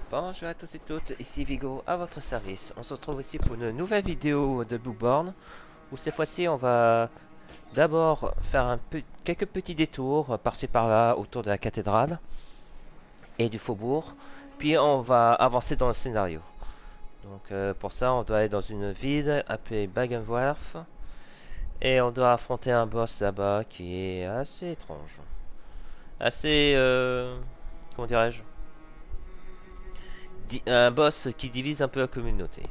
Bonjour à tous et toutes, ici Vigo à votre service. On se retrouve ici pour une nouvelle vidéo de Bloodborne où cette fois-ci on va d'abord faire quelques petits détours par-ci par-là autour de la cathédrale et du faubourg, puis on va avancer dans le scénario. Donc pour ça on doit aller dans une ville appelée Bagaenwerf et on doit affronter un boss là-bas qui est assez étrange. Assez... comment dirais-je, un boss qui divise un peu la communauté.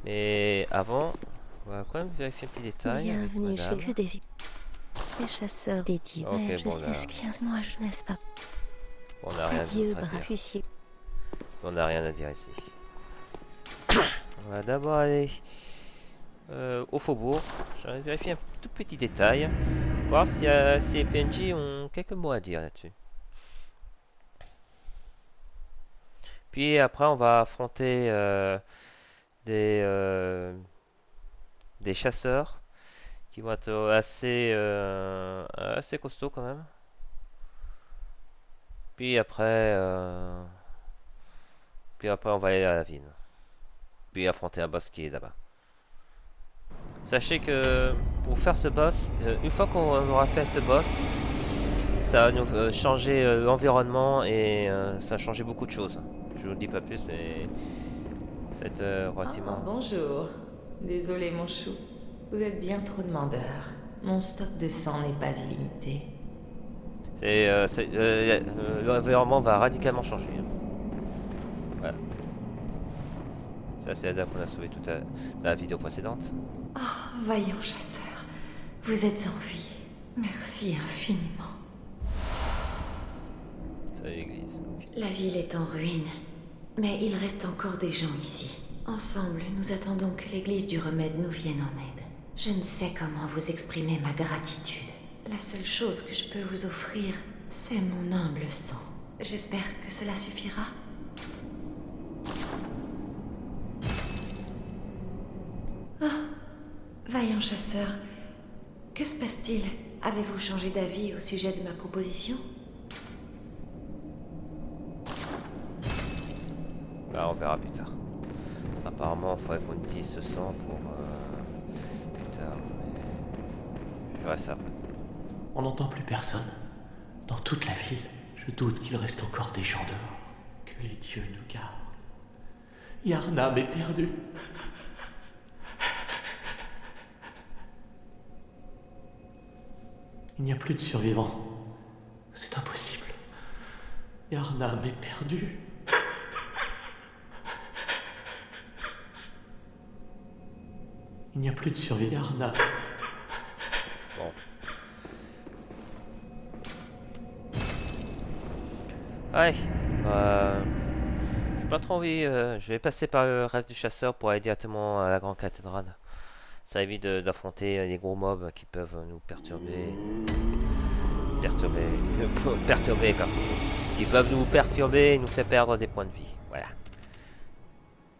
Mais avant, on va quand même vérifier un petit détail avec Bienvenue chez madame. que des chasseurs dédiés. Ok, Je bon suis là, espion, moi je n'est-ce pas. on n'a rien Adieu, d'autre à brave dire. huissier. On n'a rien à dire ici. On va d'abord aller au faubourg. J'aimerais vérifier un tout petit détail. Voir si les PNJ ont quelques mots à dire là-dessus. Puis après, on va affronter des, euh, des chasseurs qui vont être assez costauds quand même. Puis après, on va aller à la ville. Puis affronter un boss qui est là-bas. Sachez que pour faire ce boss, une fois qu'on aura fait ce boss, ça va nous changer l'environnement et ça va changer beaucoup de choses. Je vous le dis pas plus, mais ça va être Ah, relativement... bonjour. Désolé, mon chou. Vous êtes bien trop demandeur. Mon stock de sang n'est pas illimité. L'environnement va radicalement changer. Voilà. Ça, c'est la dame qu'on a sauvée dans la vidéo précédente. Oh, vaillant chasseur. Vous êtes en vie. Merci infiniment. C'est l'église. La ville est en ruine. Mais il reste encore des gens ici. Ensemble, nous attendons que l'église du remède nous vienne en aide. Je ne sais comment vous exprimer ma gratitude. La seule chose que je peux vous offrir, c'est mon humble sang. J'espère que cela suffira. Vaillant chasseur, que se passe-t-il? Avez-vous changé d'avis au sujet de ma proposition? Bah, on verra plus tard. Apparemment, il faudrait qu'on utilise ce sang pour plus tard. Mais je verrai ça après. On n'entend plus personne. Dans toute la ville, je doute qu'il reste encore des gens dehors. Que les dieux nous gardent. Yarnam est perdu. Il n'y a plus de survivants. C'est impossible. Yarnam est perdu. Il n'y a plus de survivants. Yarnam. Bon. Ouais. J'ai pas trop envie. Je vais passer par le reste du chasseur pour aller directement à la grande cathédrale. Ça évite d'affronter les gros mobs qui peuvent nous perturber. Perturber comme. Qui peuvent nous perturber et nous faire perdre des points de vie. Voilà.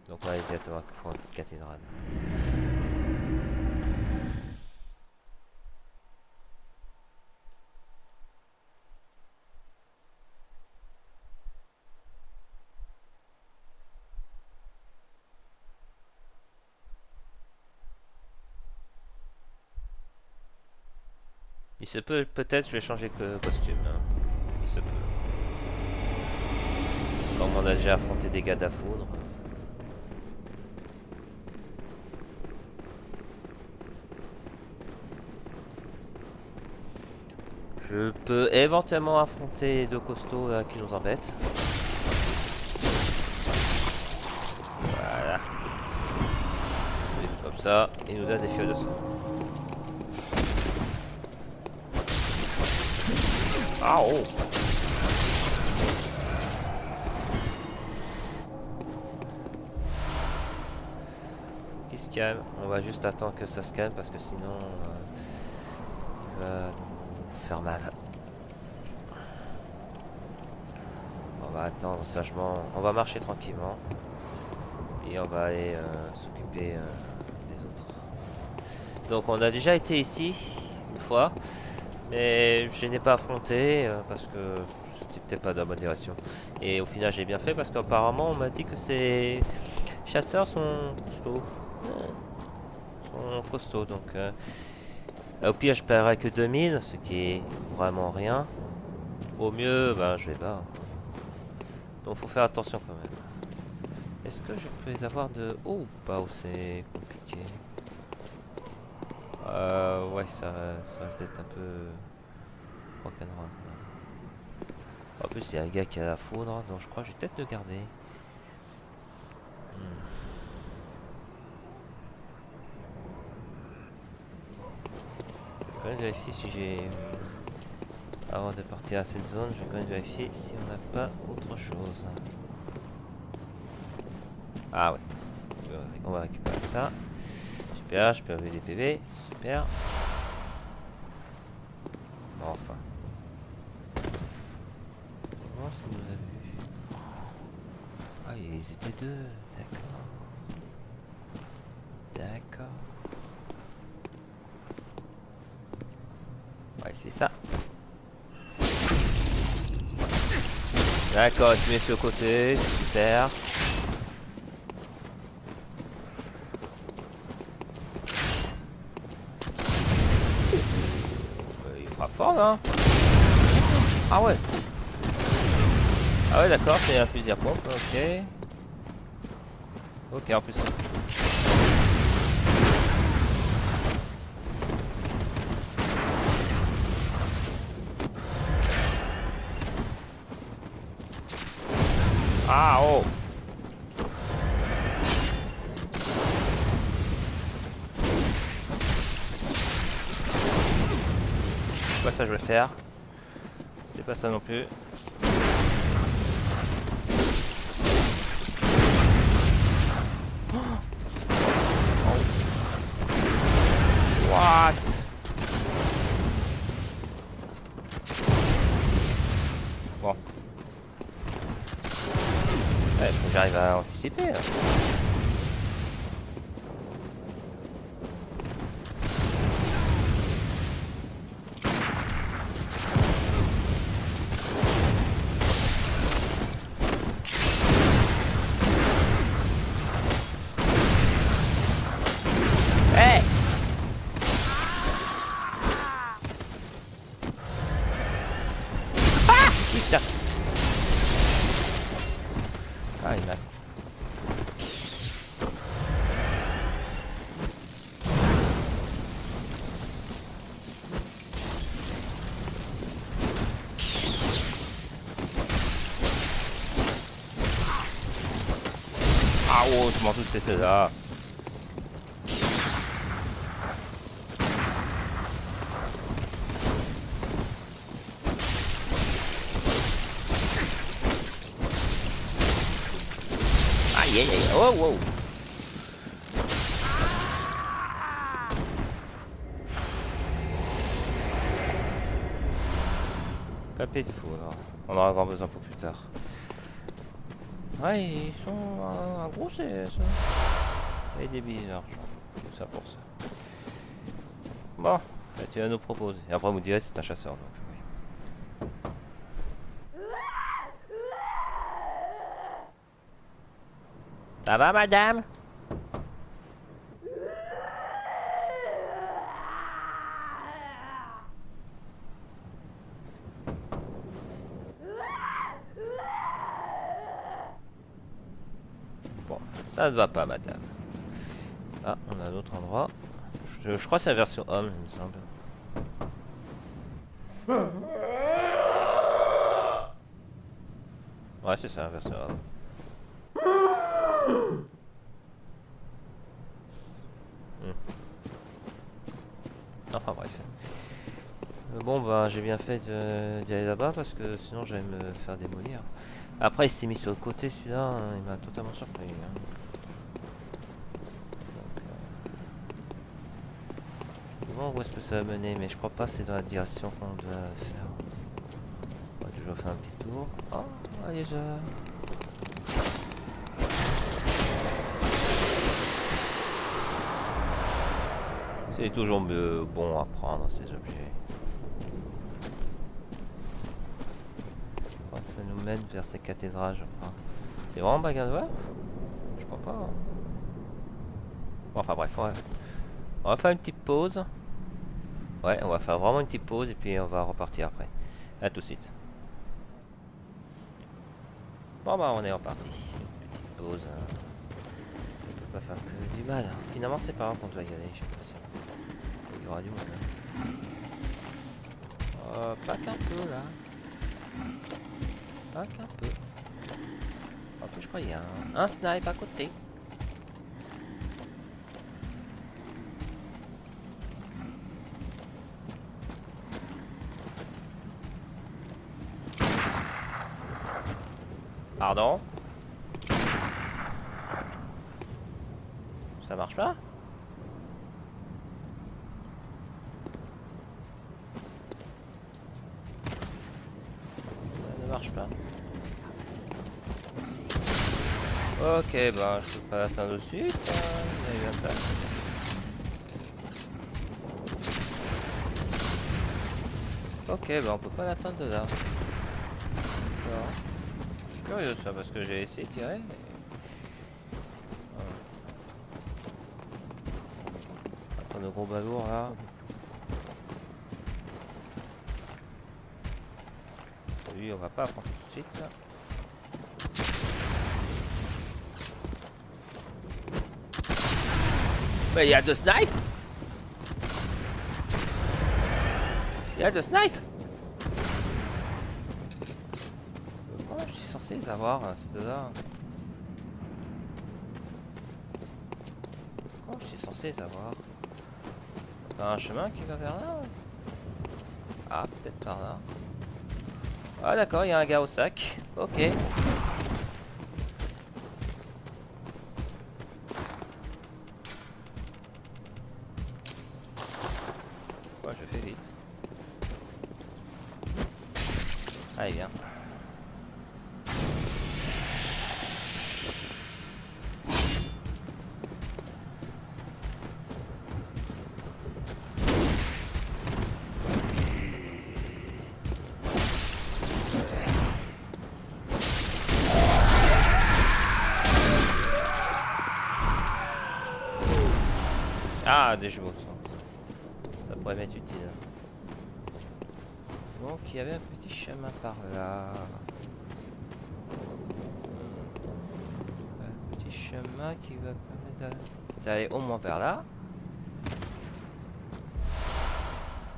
Donc on va aller directement à la grande cathédrale. Il se peut, peut-être, je vais changer que costume. Hein. Il se peut. Comme on a déjà affronté des gars d'affoudre. Je peux éventuellement affronter deux costauds là, qui nous embêtent. Voilà. Et comme ça, il nous a des feux de sang. Ah oh! Qui se calme. On va juste attendre que ça se calme parce que sinon il va nous faire mal. On va attendre sagement. On va marcher tranquillement. Et on va aller s'occuper des autres. Donc on a déjà été ici une fois. Mais je n'ai pas affronté parce que j'étais peut-être pas dans la bonne direction. Et au final j'ai bien fait parce qu'apparemment on m'a dit que ces chasseurs sont costauds. Sont costauds donc au pire je paierai que 2000, ce qui est vraiment rien. Au mieux ben je vais pas. Donc faut faire attention quand même. Est-ce que je peux les avoir de haut ou pas ou c'est compliqué? Ouais ça risque d'être un peu rock'n'roll. En plus il y a un gars qui a la foudre donc je crois que je vais peut-être le garder. Je vais quand même vérifier si j'ai... Avant de partir à cette zone, je vais quand même vérifier si on n'a pas autre chose. Ah ouais. On va récupérer ça. Super, je peux enlever des PV. Super. Bon, enfin. Comment ça nous a vu? Ah, ils étaient deux. D'accord. D'accord. Ouais, c'est ça. D'accord, tu mets sur le côté. Super. Il frappe fort là. Ah ouais. Ah ouais d'accord, c'est un fusil à pompe, ok. Ok en plus. Ah oh. C'est pas ça que je vais faire. C'est pas ça non plus. What? Bon. Ouais, faut que j'arrive à anticiper. Là. Hey! Ah! Putain! Ah, il m'a... Ah oh, je m'en doutais c'était là. Aïe aïe aïe, oh wow. Capé de fou alors. On aura grand besoin pour plus tard. Ouais, ils sont un gros CS. Et des bizarres, tout ça pour ça. Bon, bah, tu vas nous proposer. Et après, vous direz c'est un chasseur. Donc, oui. Ça va, madame? Bon, ça ne va pas, madame. Ah, on a un autre endroit. Je crois que c'est la version homme, il me semble. Ouais, c'est ça, la version homme. Enfin bref. Bon bah j'ai bien fait d'y aller là-bas parce que sinon j'allais me faire démolir. Après il s'est mis sur le côté celui-là, hein, il m'a totalement surpris. Hein. Bon, où est-ce que ça va mener? Mais je crois pas que c'est dans la direction qu'on doit faire. On va toujours faire un petit tour. Oh, allez déjà. C'est toujours bon à prendre ces objets. mène vers cette cathédrale, je crois. C'est vraiment Bagadois? Je crois pas. Hein. Bon, enfin bref, on va faire une petite pause. Ouais, on va faire vraiment une petite pause et puis on va repartir après. A tout de suite. Bon bah on est reparti. Une petite pause. On peut pas faire que du mal. Finalement c'est pas grave qu'on doit y aller, j'ai l'impression. Il y aura du monde. Pas qu'un peu là. Pas qu'un peu. En plus je crois qu'il y a un snipe à côté. Pardon? Ça marche pas? Ça ne marche pas. Ok, bah je peux pas l'atteindre tout de suite. Il y a eu un bug. Ok, bah on peut pas l'atteindre de là. D'accord. Curieux ça parce que j'ai essayé de tirer. Voilà. Attends le gros balourd là. Lui on va pas affronter tout de suite là. Mais il y a deux snipes. Il y a deux snipes. Comment je suis censé les avoir ces deux-là? Comment je suis censé les avoir? T'as un chemin qui va vers là? Ah, peut-être par là. Ah d'accord, il y a un gars au sac. Ok. Ouais, je fais vite. Allez, viens. Ah, des jumeaux de sang. Ça pourrait m'être utile. Donc, il y avait un petit chemin par là. Un petit chemin qui va permettre d'aller au moins vers là.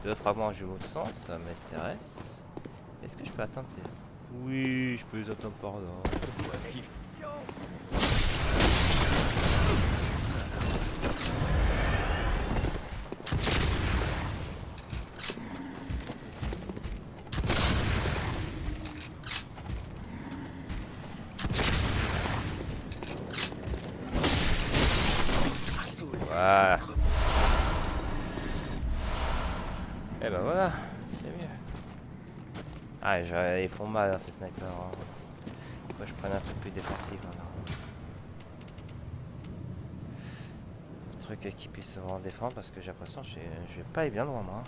Deux fragments jumeaux de sang, ça m'intéresse. Est-ce que je peux atteindre ces... Oui, je peux les atteindre par là. Voilà. Et ben voilà, c'est mieux. Ah, ils font mal hein, ces snipers. Hein. Moi je prends un truc plus défensif. Hein. Un truc qui puisse vraiment défendre parce que j'ai l'impression que je vais pas aller bien loin moi.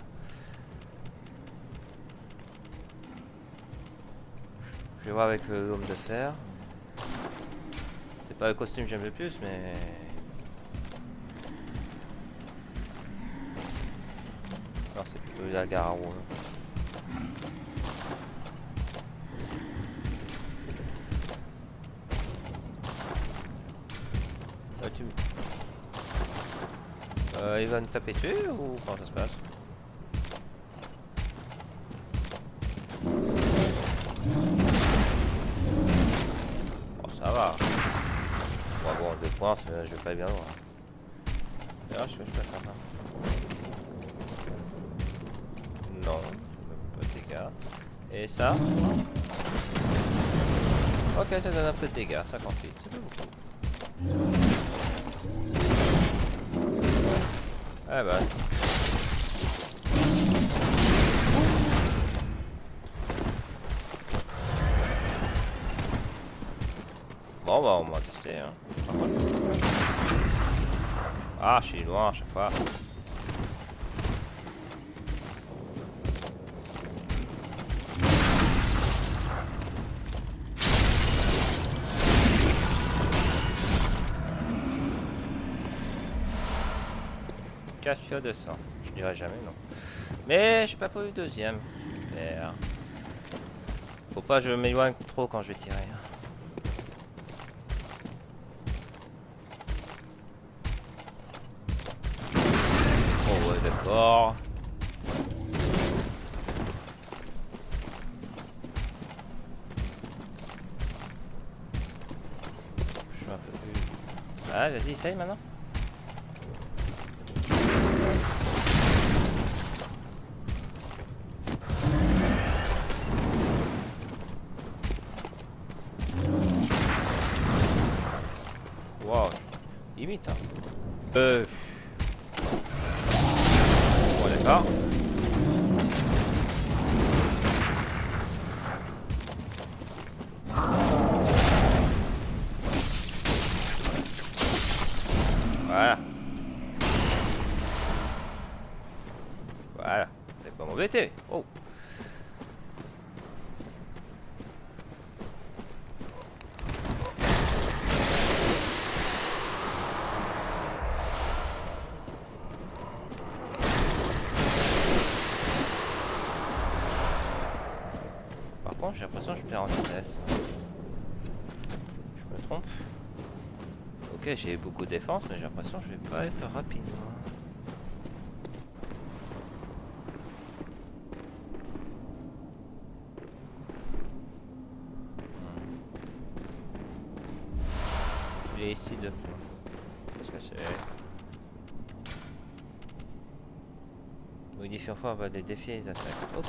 Je vais voir avec l'homme de fer. C'est pas le costume que j'aime le plus mais... Non, c'est plutôt la gare à roues. Il va nous taper dessus ou comment ça se passe? Oh ça va. Bon, 2 points, je vais pas bien loin. D'ailleurs, je peux faire ça. Non, pas de dégâts. Et ça? Ok, ça donne un peu de dégâts, 58, c'est pas beaucoup. Ah bah. Bon bah on va tester hein. Ah je suis loin à chaque fois. 4 sur 200. Je dirais jamais non. Mais j'ai pas pour le deuxième. Super. Faut pas que je m'éloigne trop quand je vais tirer. Oh ouais d'accord. Je suis un peu plus... Ah vas-y essaye maintenant. Wow, limite hein. Bon d'accord. Voilà. Voilà. C'est pas m'embêter. Oh. Par contre, j'ai l'impression que je perds en vitesse. Je me trompe. Ok, j'ai beaucoup de défense, mais j'ai l'impression que je vais pas être rapide. Il est ici de... Qu'est-ce que c'est? Modifie enfin, on va les défier les attaques. Ok.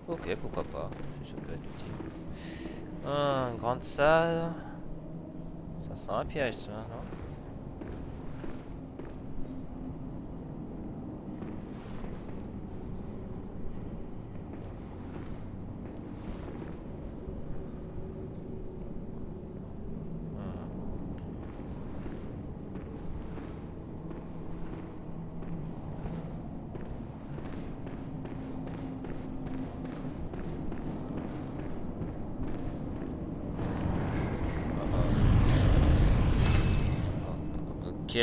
Ok, pourquoi pas. Si ça peut être utile. Grande salle. Ça sent un piège, ça, non? Ok.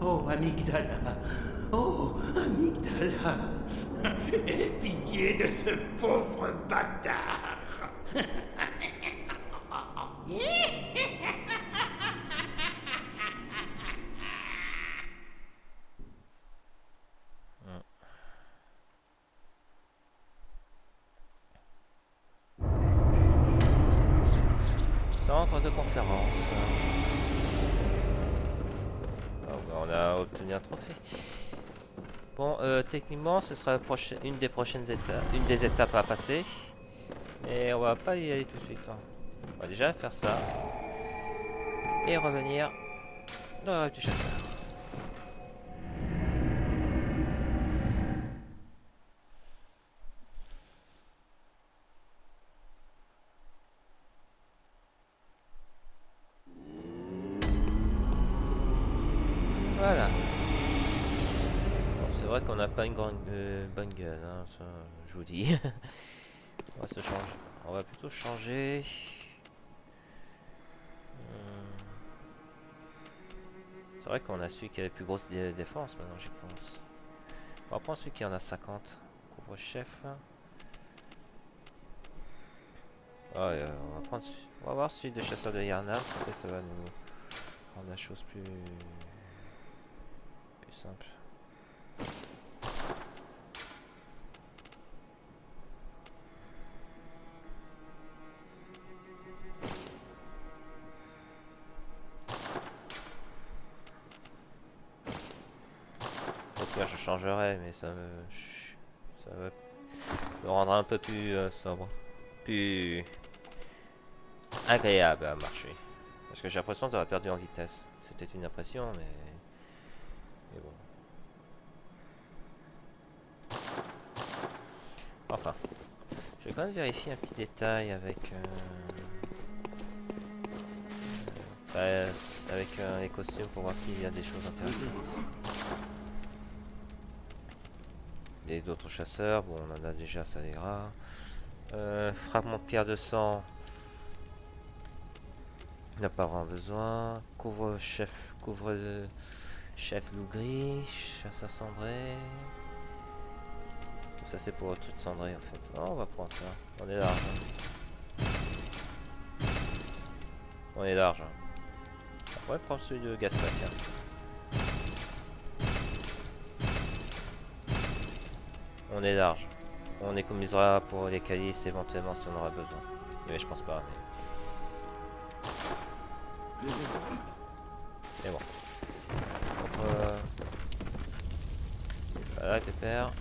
Oh, amygdala. Oh, amygdala. Aie pitié de ce pauvre bâtard. Centre de conférence. Oh, bah, on a obtenu un trophée. Bon, techniquement, ce sera une des prochaines étapes, une des étapes à passer. Mais on va pas y aller tout de suite. Hein. On va déjà faire ça. Et revenir dans la rêve du chasseur. Voilà. Bon, c'est vrai qu'on n'a pas une grande bonne gueule, hein, ça, je vous dis. On va se changer. On va plutôt changer. C'est vrai qu'on a celui qui a les plus grosses défenses maintenant, j'y pense. On va prendre celui qui en a 50. Couvre-chef. Ouais, on va voir celui de chasseur de Yarnam. Peut-être ça va nous rendre la chose plus simple. Au pire, je changerai, mais ça va me rendre un peu plus sobre, plus agréable à marcher. Parce que j'ai l'impression d'avoir perdu en vitesse. C'était une impression, mais bon. Enfin, je vais quand même vérifier un petit détail avec les costumes pour voir s'il y a des choses intéressantes. et d'autres chasseurs. Bon, on en a déjà, ça ira. Fragment de pierre de sang. On n'a pas vraiment besoin. Couvre-chef loup gris. Chasseur cendré. Ça c'est pour le truc cendré en fait. Oh, on va prendre ça. On est large. On est large. On va prendre celui de Gaspard. On est large. On économisera pour les calices éventuellement si on aura besoin. Mais je pense pas. Mais bon. Donc, voilà, pépère.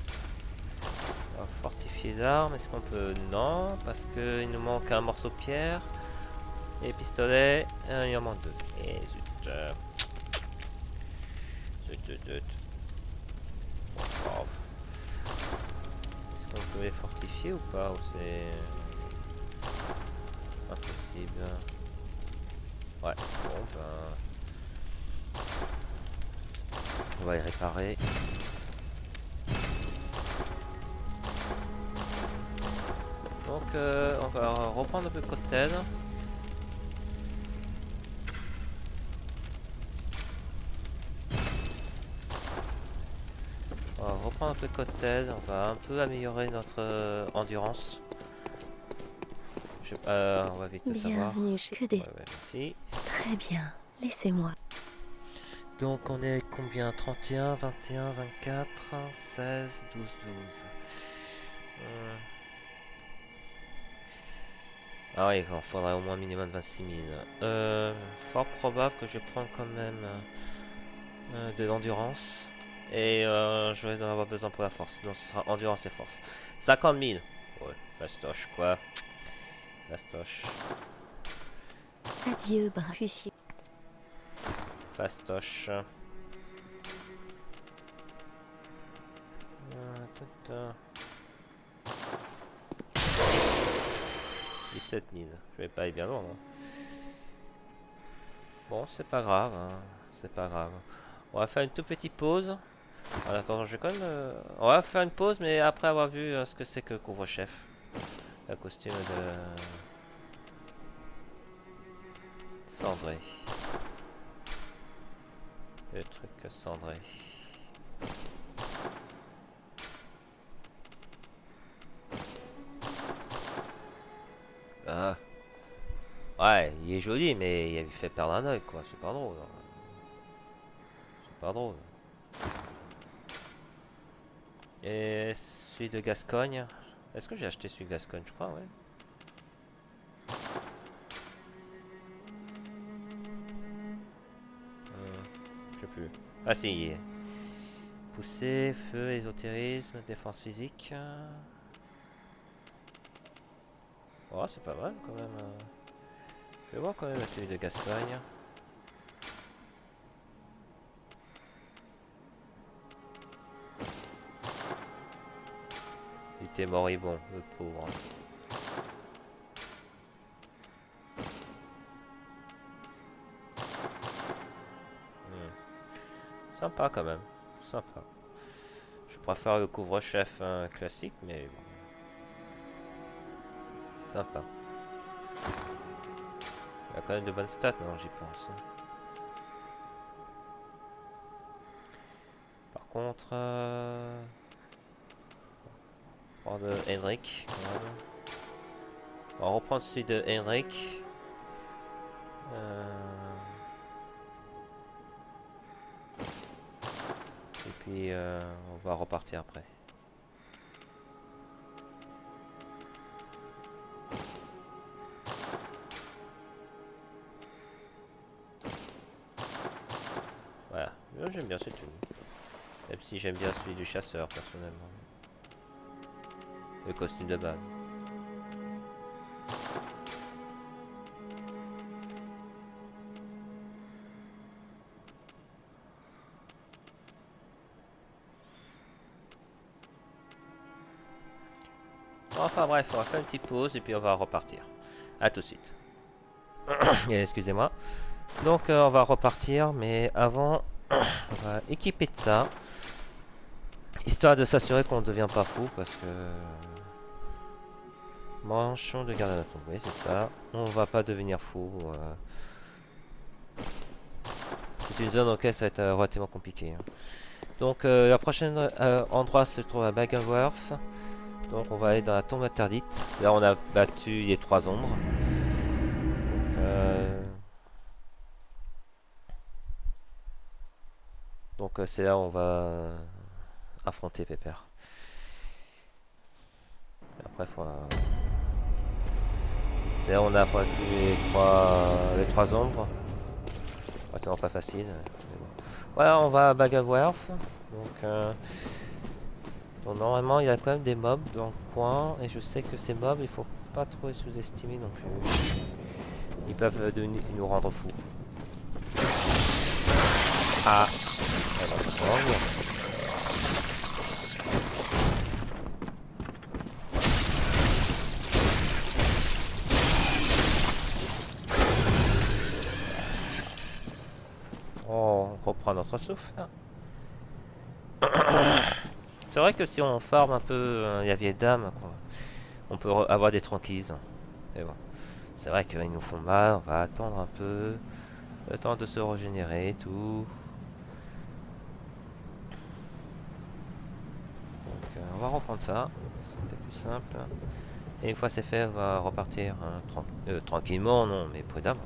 On va fortifier l'arme. Est-ce qu'on peut? Non, parce qu'il nous manque un morceau de pierre. Et pistolet. Il en manque 2. Et zut. Zut. Oh. Est-ce qu'on peut les fortifier ou pas? Ou c'est impossible? Ouais, bon ben... on va y réparer. Donc on va reprendre un peu de cocktail. On va reprendre un peu de cocktail, on va un peu améliorer notre endurance. On va vite savoir. Bienvenue chez que des... Ouais, merci. Très bien, laissez-moi. Donc on est combien? 31, 21, 24, 16, 12, 12. Ah oui, il faudrait au moins minimum 26 000. Fort probable que je prenne quand même de l'endurance. Et je vais en avoir besoin pour la force. Donc ce sera endurance et force. 50 000. Ouais, fastoche quoi. Fastoche. Adieu, bras fussier. Fastoche. 17 000. Je vais pas aller bien loin. Hein. Bon, c'est pas grave. Hein. C'est pas grave. On va faire une toute petite pause. Attends, je vais quand même... On va faire une pause, mais après avoir vu ce que c'est que couvre-chef. La costume de... cendré. Le truc cendré. Ah. Ouais, il est joli, mais il avait fait perdre un oeil, quoi. C'est pas drôle. Hein. C'est pas drôle. Et celui de Gascogne. Est-ce que j'ai acheté celui de Gascogne? Je crois, ouais. Je sais plus. Ah si, il y est. Poussée, feu, ésotérisme, défense physique. Oh, c'est pas mal quand même. Je vais voir quand même celui de Gascogne. Il était moribond, le pauvre. Sympa quand même, sympa. Je préfère le couvre-chef classique, mais bon. Sympa. Il a quand même de bonnes stats, non, j'y pense. Par contre, on va prendre Henrik quand même. On va reprendre celui de Henrik. Et puis on va repartir après. Voilà, j'aime bien cette tenue. Même si j'aime bien celui du chasseur personnellement. Le costume de base. Enfin bref, on va faire une petite pause et puis on va repartir. A tout de suite. Excusez-moi. Donc on va repartir, mais avant, on va équiper de ça. Histoire de s'assurer qu'on ne devient pas fou parce que... Manchon de garde à notre oui c'est ça. On va pas devenir fou. C'est une zone auquel ça va être relativement compliqué. Hein. Donc la prochaine endroit se trouve à Bagaworth. Donc on va aller dans la tombe interdite. Là on a battu les 3 ombres. Donc c'est là où on va affronter Pépère. Et après c'est là où on a affronté les trois ombres. Vraiment pas facile. Bon. Voilà, on va à Bagaworth. Donc normalement il y a quand même des mobs dans le coin. Et je sais que ces mobs il faut pas trop les sous-estimer non plus. Ils peuvent nous rendre fous. Ah, on reprend notre souffle. C'est vrai que si on farme un peu la vieille dame, quoi, on peut avoir des tranquillises. Mais bon, c'est vrai qu'ils nous font mal, on va attendre un peu. Le temps de se régénérer et tout. Donc on va reprendre ça. C'était plus simple. Et une fois c'est fait, on va repartir tranquillement, non, mais prudemment.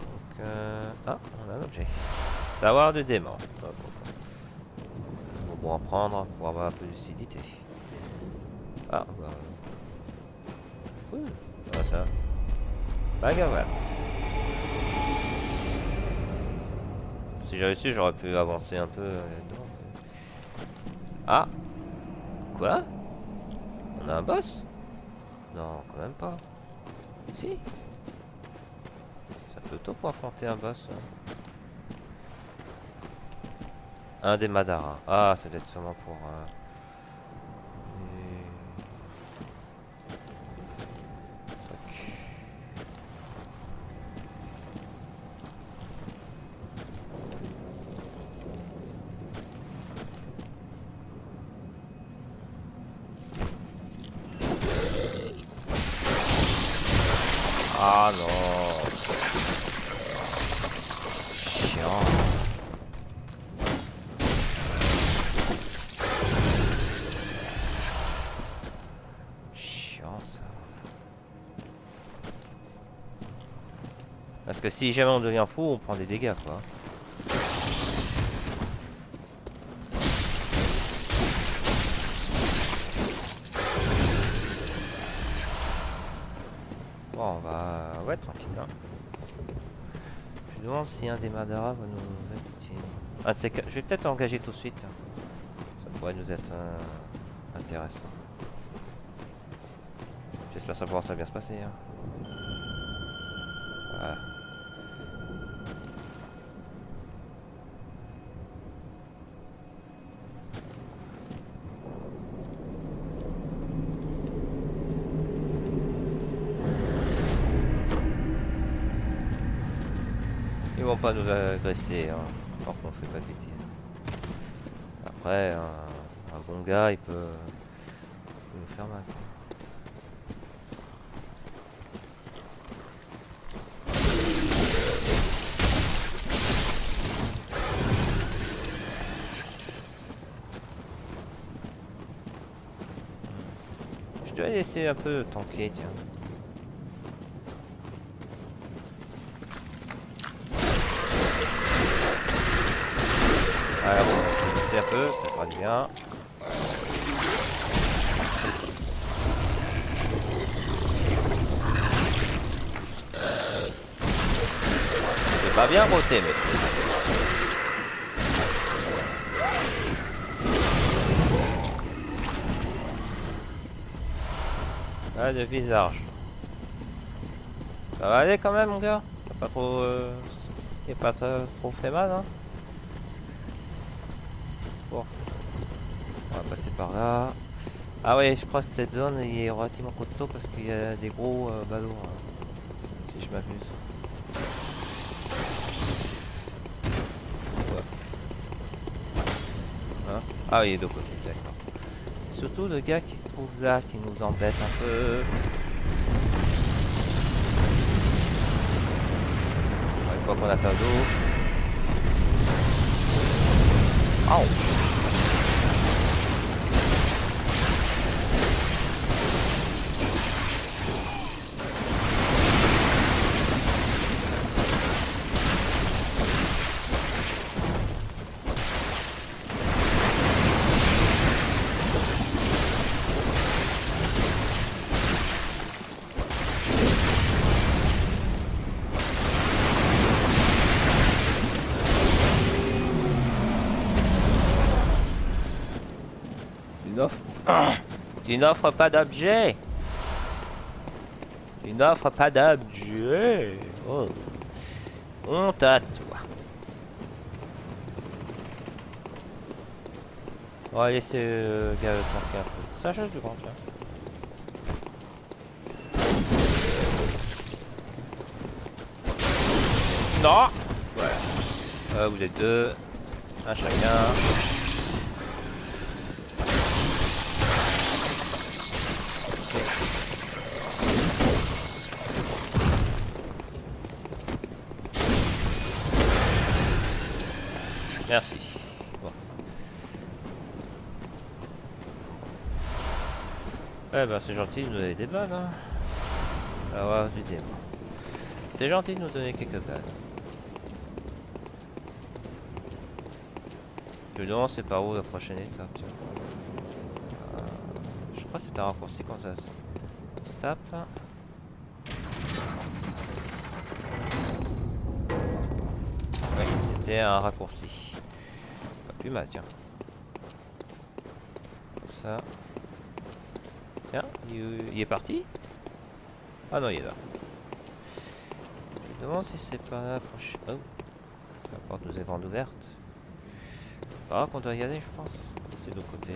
Donc, ah, on a un objet. Savoir du démon. Bon, en prendre pour avoir un peu de lucidité. Ah, bah. Cool. Voilà ça. Bagaworth. Si j'avais su, j'aurais pu avancer un peu là-dedans. Ah. Quoi? On a un boss? Non, quand même pas. Si. Ça peut tôt pour affronter un boss. Hein. Un des Madara. Ah, ça doit être sûrement pour... Ah non. Chiant. Chiant ça. Parce que si jamais on devient fou, on prend des dégâts quoi. Bon, on va... Ouais, tranquille. Hein. Je me demande si un des Madara va nous être utile. Ah, je vais peut-être engager tout de suite. Ça pourrait nous être intéressant. J'espère savoir ça va bien se passer. Hein. Voilà. Ils vont pas nous agresser, hein, tant qu'on fait pas de bêtises. Après, un bon gars, il peut nous faire mal. Je dois laisser un peu tanker, tiens. Alors, on va laisser un peu, ça fera du bien. C'est pas bien roté, mais... Ah, le visage. Ça va aller quand même, mon gars? T'as pas trop... T'as pas trop fait mal, hein? Bon. On va passer par là. Ah ouais, je crois que cette zone est relativement costaud parce qu'il y a des gros ballots. Hein, si je m'amuse. Ouais. Ah oui, de côté, d'accord. Surtout le gars qui se trouve là, qui nous embête un peu. Une fois qu'on a pas d'eau. Oh. Tu n'offres pas d'objet. Tu n'offres pas d'objet. Oh. Honte à toi. On va laisser le gars le tanker un peu. Ça change du grand, tiens. Non. Voilà. Vous êtes deux. Un chacun. Merci. Bon. Eh ben c'est gentil de nous donner des balles, hein. Alors du démon. C'est gentil de nous donner quelques balles. Je me demande c'est par où la prochaine étape. Tu vois. Je crois que c'est un raccourci quand ça se tape. Oui, c'était un raccourci. Pas plus mal, tiens. Comme ça. Tiens, il est parti? Ah non, il est là. Je me demande si c'est pas la prochaine. Oh, la porte nous est grande ouverte. C'est pas grave qu'on doit y aller, je pense. C'est de l'autre côté.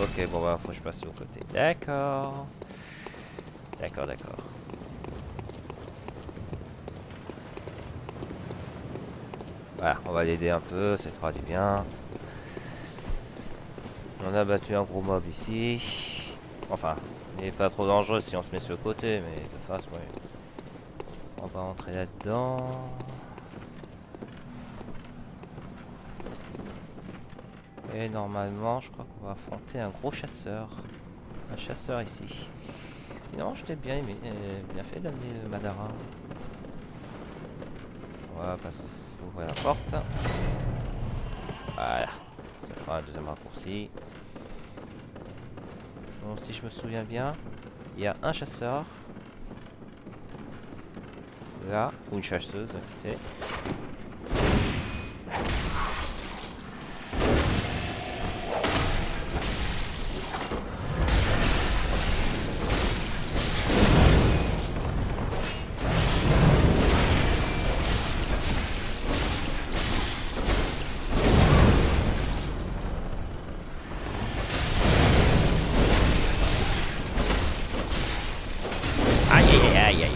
Ok, bon bah faut que je passe de l'autre côté. D'accord. D'accord, d'accord. Voilà, on va l'aider un peu, ça fera du bien. On a battu un gros mob ici. Enfin, il n'est pas trop dangereux si on se met sur le côté, mais de face, ouais. On va entrer là-dedans. Et normalement, je crois qu'on va affronter un gros chasseur. Un chasseur ici. Non, je t'ai bien aimé, bien fait d'amener le Madara. On va passer, ouvrir la porte. Voilà, ça fera un deuxième raccourci. Donc si je me souviens bien, il y a un chasseur. Là, ou une chasseuse, qui sait. Aïe aïe aïe aïe aïe.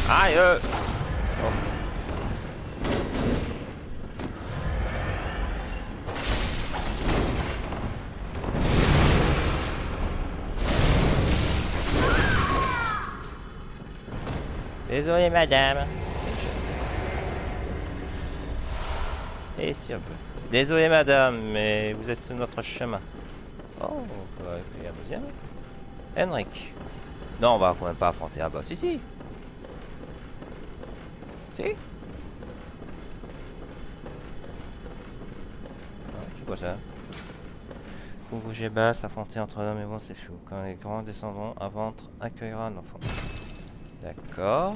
Aïe oh. Désolé madame. Et si un peu. Désolé madame, mais vous êtes sur notre chemin. Oh, on va essayer un deuxième. Henrik. Non, on va quand même pas affronter un boss ici. Si. C'est quoi ça? Vous bougez basse, affronter entre l'homme et moi c'est fou. Quand les grands descendront, un ventre accueillera un enfant. D'accord.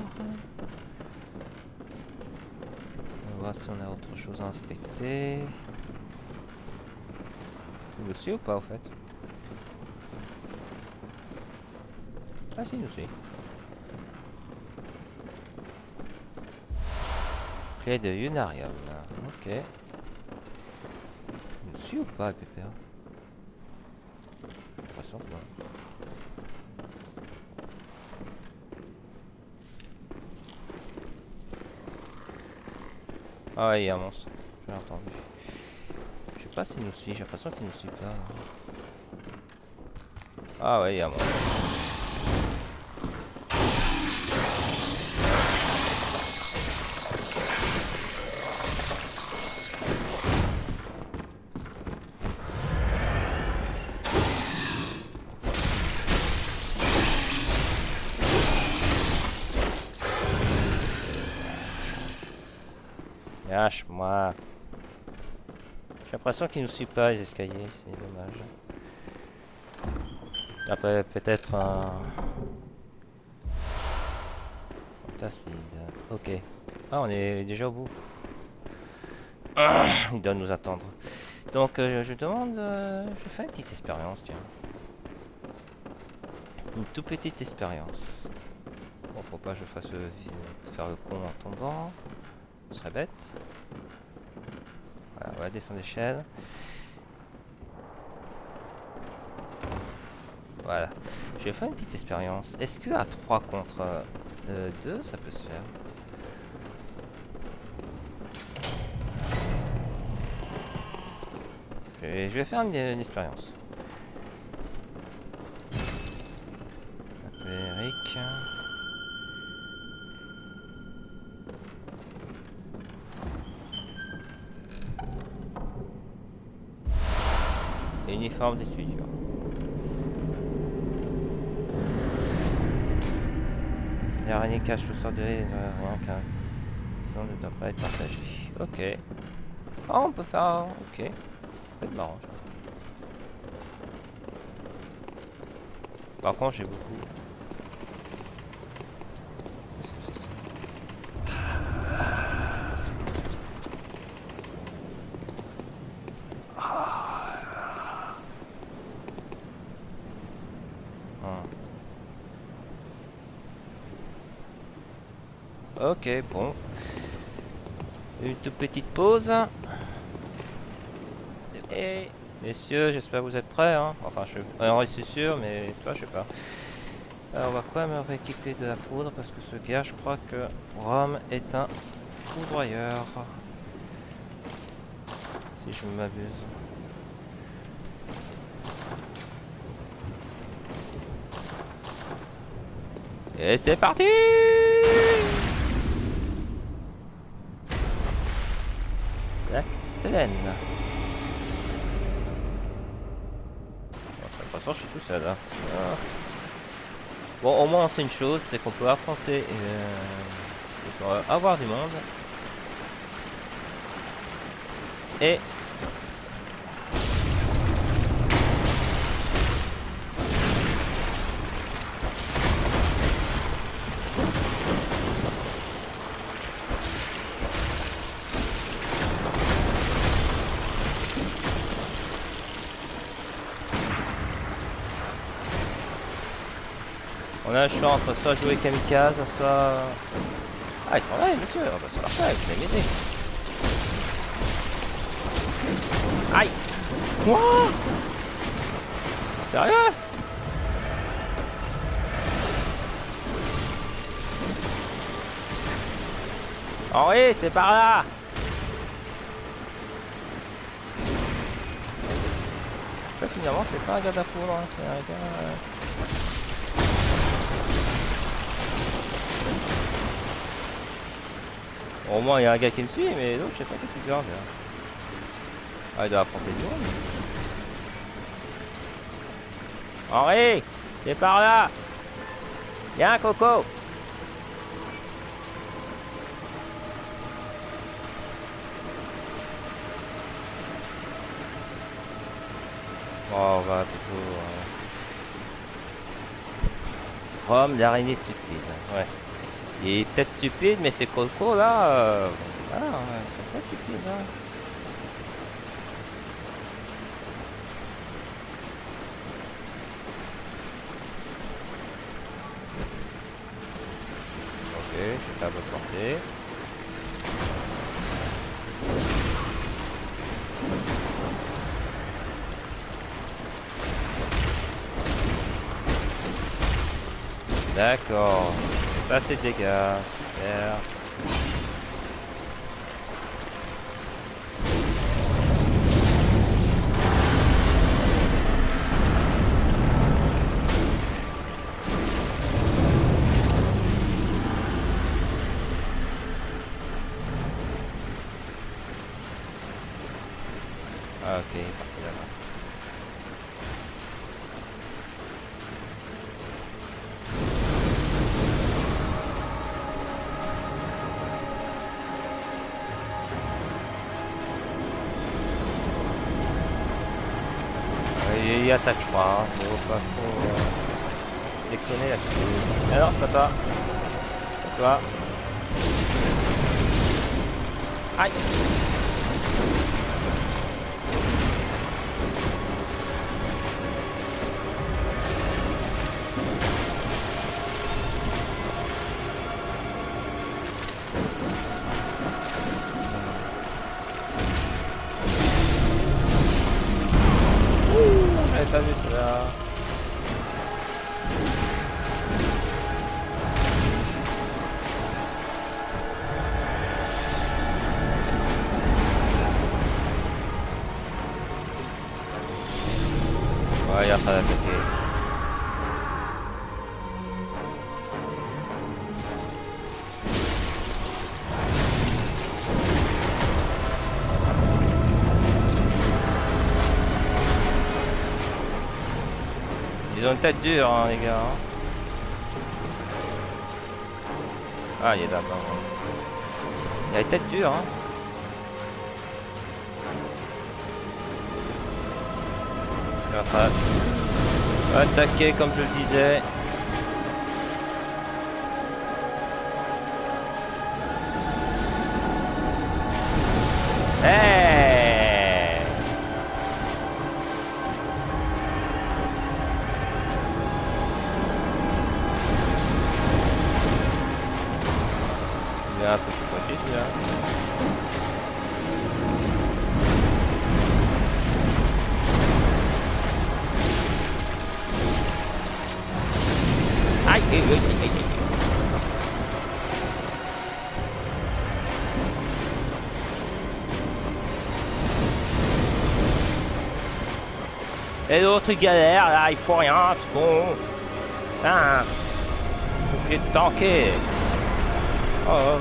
On va voir si on a autre chose à inspecter. Vous le suivez ou pas au fait? Ah si, nous suit. Clé de Unarium. Ok. Il nous suit ou pas, le pépère? l'impression que non. Ah ouais, il y a un monstre. Je l'ai entendu. Je sais pas s'il nous suit, j'ai l'impression qu'il nous suit pas. Ah ouais, il y a un monstre. Lâche-moi. J'ai l'impression qu'ils nous suivent pas les escaliers, c'est dommage. Après peut-être un fantasme. Ok. Ah, on est déjà au bout. Ah, il doit nous attendre. Donc je demande, je fais une petite expérience, tiens. Une toute petite expérience. Bon, faut pas que je fasse faire le con en tombant. Ce serait bête. Voilà, on va descendre l'échelle. Voilà. Je vais faire une petite expérience. Est-ce que à 3 contre 2, ça peut se faire? Je vais faire une expérience. Appeler Eric. Uniforme des studios. L'araignée cache le sort de rien qu'un. Ça ne doit pas être partagé. Ok. Oh, on peut faire. Ok. Ça peut être marrant. Par contre, j'ai beaucoup. Ok, bon. Une toute petite pause. Et messieurs, j'espère que vous êtes prêts. Hein. Enfin, je suis sûr, mais toi, je sais pas. Alors, on va quand même rééquiper de la foudre parce que ce gars, je crois que Rome est un foudroyeur. Si je ne m'abuse. Et c'est parti! La Selene. Bon, j'ai l'impression que je suis tout seul là. Ah. Bon, au moins on sait une chose, c'est qu'on peut affronter, on peut avoir du monde. Et on a le choix entre soit jouer kamikaze, soit... Ah, ils sont là, monsieur, on va se faire ça, vous allez m'aider. Aïe! Quoi? Sérieux? Oh oui, c'est par là! Ça, finalement, c'est pas un gars d'affour, hein, c'est un gars... Au moins il y a un gars qui me suit, mais l'autre je sais pas qu'est-ce qu'il doit faire. Ah, il doit affronter du monde. Henri, c'est par là. Viens Coco. Oh, on va plutôt... Rome, l'araignée stupide, ouais. Il est peut-être stupide, mais c'est Coco là, voilà, c'est pas stupide là. Ok, je suis à votre portée. D'accord. Ça c'est dégâts. Super. Ah, ok, parti là-bas. Il attaque pas, hein. Faut pas trop déconner là-dessus. Ah non, c'est pas toi. C'est toi. Aïe. J'avais pas vu cela. Ouais, il a pas d'attaquer. Ils ont une tête dure, hein, les gars. Hein. Ah, il est là-bas. Il a une tête dure, hein. Il va attaquer comme je le disais. Hey! Il est un peu plus pointu celui-là. Aïe, aïe, aïe, aïe, aïe. Et l'autre il galère là, il faut rien, c'est bon. Putain. Faut qu'il tanker. Oh, oh.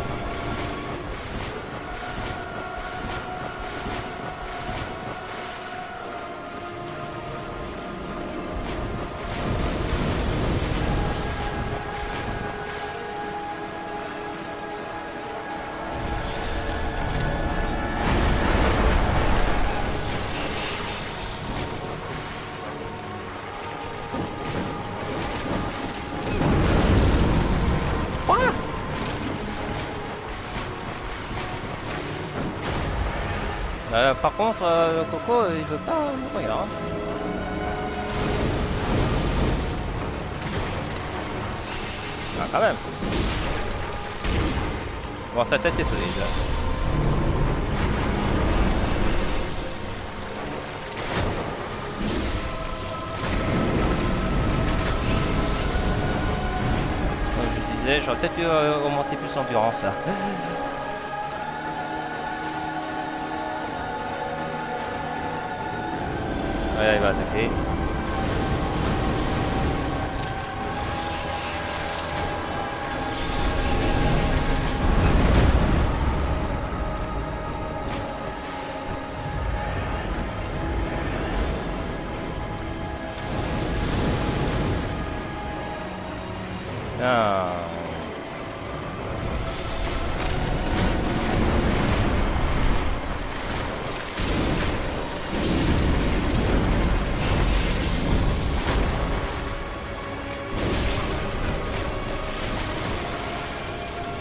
Par contre, le Coco, il veut pas mourir. Hein. Ah, quand même. Bon, sa tête est solide. Comme je disais, j'aurais peut-être dû augmenter plus l'endurance là. Ouais, il va attaquer. Ah.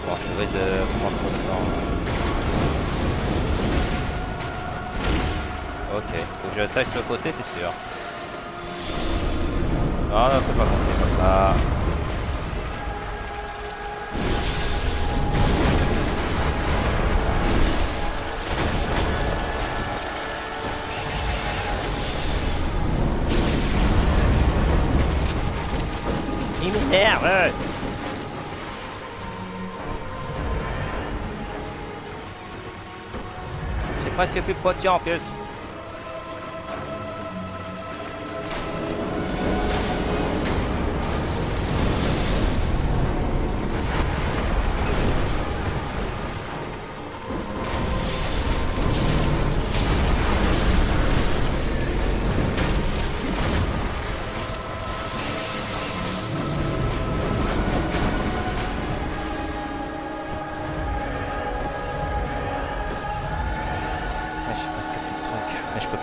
Bon, je vais de prendre trop de temps. Ok, faut que j'attaque de l'autre côté, c'est sûr. Non, non, c'est pas compter comme ça. Il m'énerve. presque plus de potions en plus.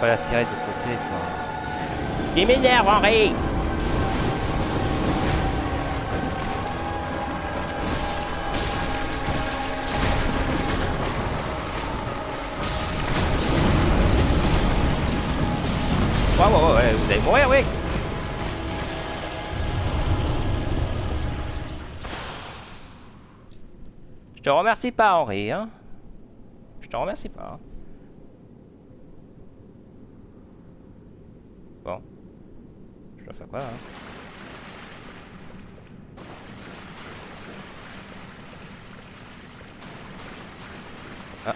Pas la tirer de côté quoi. Il m'énerve Henri. Ouais, vous allez mourir oui. Je te remercie pas Henri hein. Je te remercie pas. Bon. Je dois faire quoi là hein? Ah.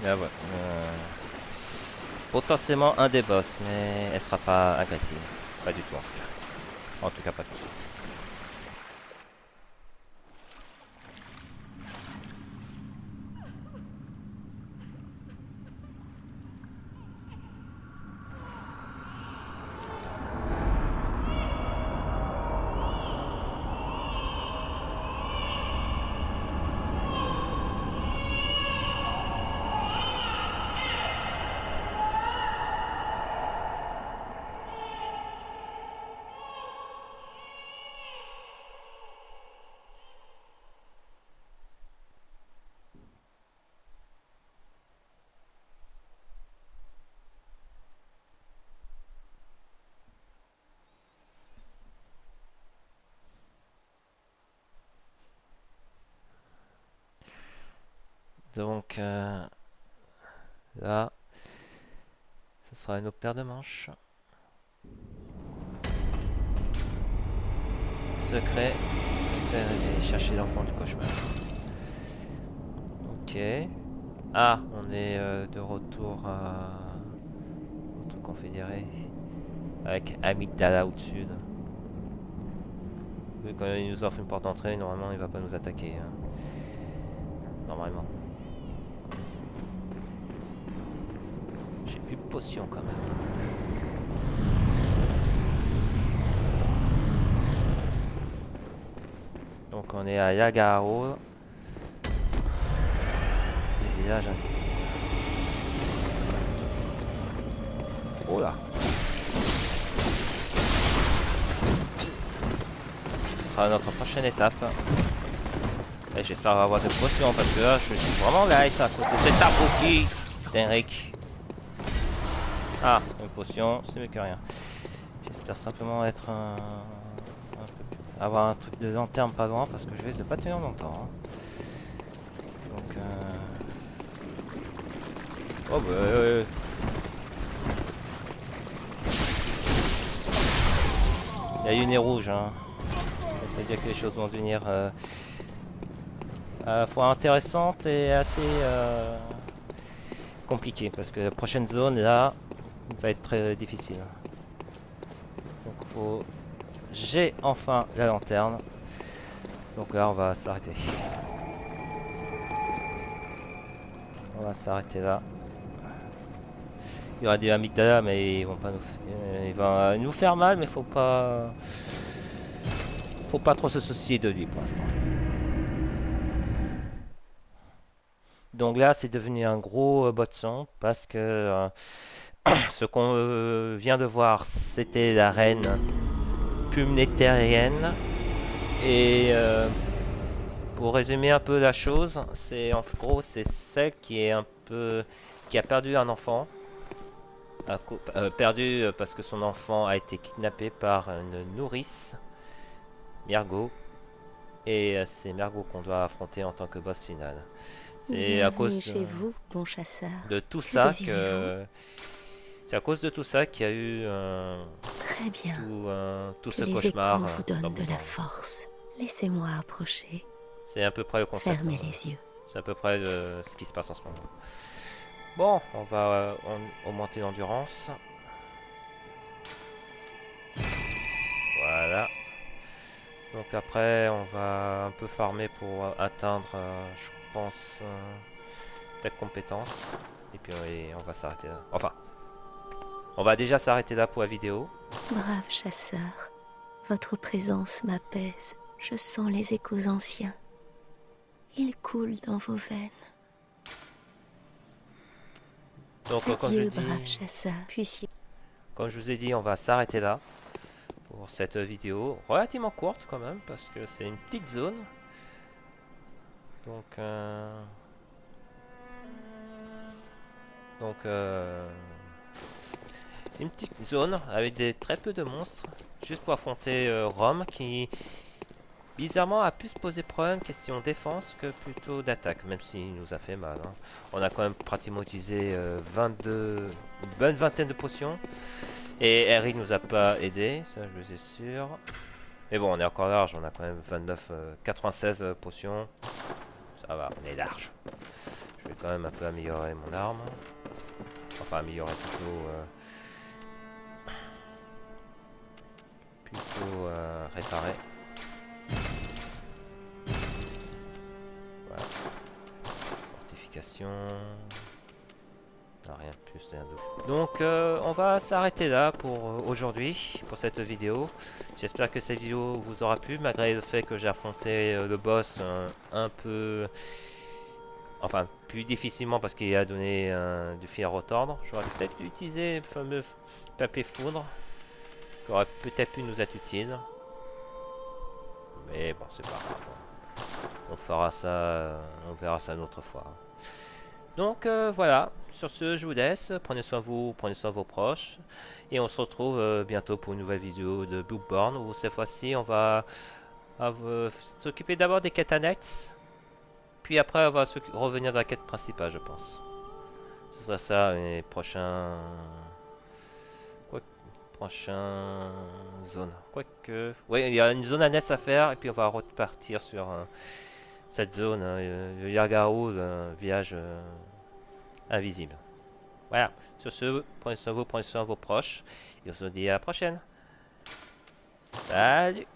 Là ouais. Potentiellement un des boss, mais elle sera pas agressive. Pas du tout en tout cas. En tout cas pas tout de suite. Donc là, ce sera une autre paire de manches. Secret. Je vais aller chercher l'enfant du cauchemar. Ok. Ah, on est de retour au truc confédéré. Avec Amygdala au-dessus. Vu quand il nous offre une porte d'entrée, normalement il va pas nous attaquer. Hein. Normalement. J'ai plus de potions quand même. Donc on est à Yagaro. Les villages. Oh là. Ce sera notre prochaine étape. Et j'espère avoir de potions parce que là je suis vraiment là à cause de cet arbre qui d'Henrik. Ah, une potion, c'est mieux que rien. J'espère simplement être avoir un truc de long terme pas loin parce que je vais de pas tenir longtemps. Hein. Donc oh bah il y a une nez rouge hein. Ça veut dire que les choses vont devenir à la fois intéressantes et assez compliquées parce que la prochaine zone là va être très difficile. Donc faut... J'ai enfin la lanterne. Donc là on va s'arrêter. On va s'arrêter là. Il y aura des amygdala mais ils vont pas nous... Ils vont nous faire mal mais faut pas trop se soucier de lui pour l'instant. Donc là c'est devenu un gros botson parce que ce qu'on vient de voir c'était la reine pulnétérienne et pour résumer un peu la chose, c'est en gros c'est celle qui est un peu qui a perdu un enfant, perdu parce que son enfant a été kidnappé par une nourrice, Mergo, et c'est Mergo qu'on doit affronter en tant que boss final. C'est à cause chez vous, bon chasseur. de tout ça que c'est à cause de tout ça qu'il y a eu très bien tout que ce les cauchemar échos vous donnent de la force. Laissez-moi approcher. C'est à peu près le concept. Fermez les yeux. C'est à peu près ce qui se passe en ce moment. Bon, on va augmenter l'endurance. Voilà. Donc après, on va un peu farmer pour atteindre, je pense, telle compétence. Et puis on va s'arrêter là. Enfin, on va déjà s'arrêter là pour la vidéo. Brave chasseur, votre présence m'apaise. Je sens les échos anciens. Ils coulent dans vos veines. Donc Adieu, brave chasseur. Puissiez... comme je vous ai dit, on va s'arrêter là pour cette vidéo relativement courte quand même parce que c'est une petite zone. Donc, une petite zone avec très peu de monstres, juste pour affronter Rome qui bizarrement a pu se poser problème question défense que plutôt d'attaque, même s'il nous a fait mal. Hein. On a quand même pratiquement utilisé 22, une bonne vingtaine de potions. Et Eric nous a pas aidé, ça je vous assure. Mais bon, on est encore large, on a quand même 29, 96 potions. Ça va, on est large. Je vais quand même un peu améliorer mon arme. Enfin, améliorer plutôt réparer. Voilà. Fortification. Non, rien de plus, rien d'autre. Donc, on va s'arrêter là pour aujourd'hui, pour cette vidéo. J'espère que cette vidéo vous aura plu, malgré le fait que j'ai affronté le boss un peu... Enfin, plus difficilement parce qu'il a donné du fil à retordre. J'aurais peut-être utilisé le fameux papier foudre. Qui aurait peut-être pu nous être utile. Mais bon, c'est pas grave. On fera ça, on verra ça une autre fois. Donc voilà, sur ce, je vous laisse. Prenez soin de vous, prenez soin de vos proches. Et on se retrouve bientôt pour une nouvelle vidéo de Bloodborne où cette fois-ci, on va s'occuper d'abord des quêtes annexes. Puis après, on va revenir dans la quête principale, je pense. Ce sera ça, les prochains... Prochain zone. Quoique... Oui, il y a une zone annexe à faire, et puis on va repartir sur cette zone, le Yargarou, le village invisible. Voilà. Sur ce, prenez soin de vous, prenez soin de vos proches, et on se dit à la prochaine. Salut!